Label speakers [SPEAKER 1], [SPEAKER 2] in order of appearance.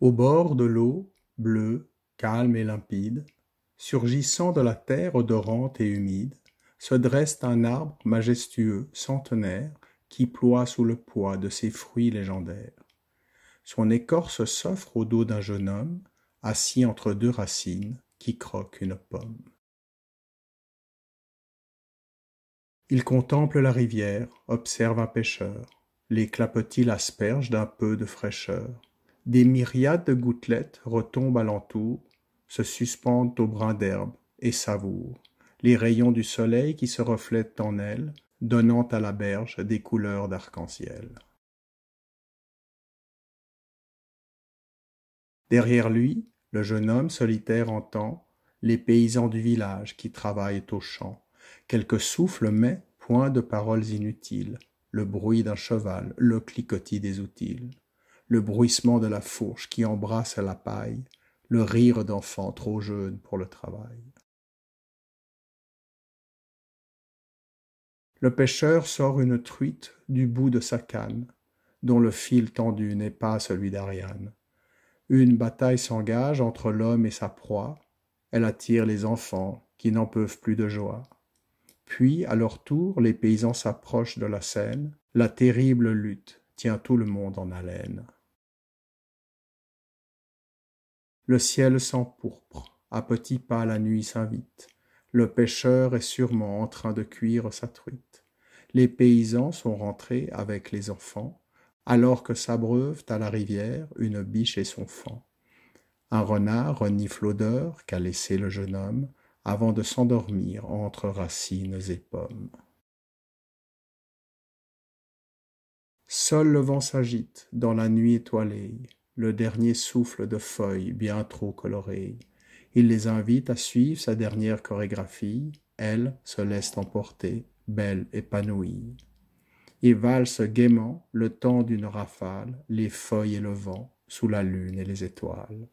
[SPEAKER 1] Au bord de l'eau, bleue, calme et limpide, surgissant de la terre odorante et humide, se dresse un arbre majestueux, centenaire, qui ploie sous le poids de ses fruits légendaires. Son écorce s'offre au dos d'un jeune homme, assis entre deux racines, qui croque une pomme. Il contemple la rivière, observe un pêcheur. Les clapotis l'aspergent d'un peu de fraîcheur. Des myriades de gouttelettes retombent alentour, se suspendent au brin d'herbe et savourent les rayons du soleil qui se reflètent en elles, donnant à la berge des couleurs d'arc-en-ciel. Derrière lui, le jeune homme solitaire entend les paysans du village qui travaillent aux champs. Quelques souffles, mais point de paroles inutiles. Le bruit d'un cheval, le cliquetis des outils, le bruissement de la fourche qui embrasse la paille, le rire d'enfants trop jeunes pour le travail. Le pêcheur sort une truite du bout de sa canne, dont le fil tendu n'est pas celui d'Ariane. Une bataille s'engage entre l'homme et sa proie. Elle attire les enfants qui n'en peuvent plus de joie. Puis, à leur tour, les paysans s'approchent de la scène. La terrible lutte tient tout le monde en haleine. Le ciel s'empourpre, à petits pas la nuit s'invite. Le pêcheur est sûrement en train de cuire sa truite. Les paysans sont rentrés avec les enfants, alors que s'abreuvent à la rivière une biche et son faon. Un renard renifle l'odeur qu'a laissé le jeune homme avant de s'endormir entre racines et pommes. Seul le vent s'agite dans la nuit étoilée, le dernier souffle de feuilles bien trop colorées. Il les invite à suivre sa dernière chorégraphie. Elle se laisse emporter, belle, épanouie. Et valse gaiement le temps d'une rafale, les feuilles et le vent, sous la lune et les étoiles.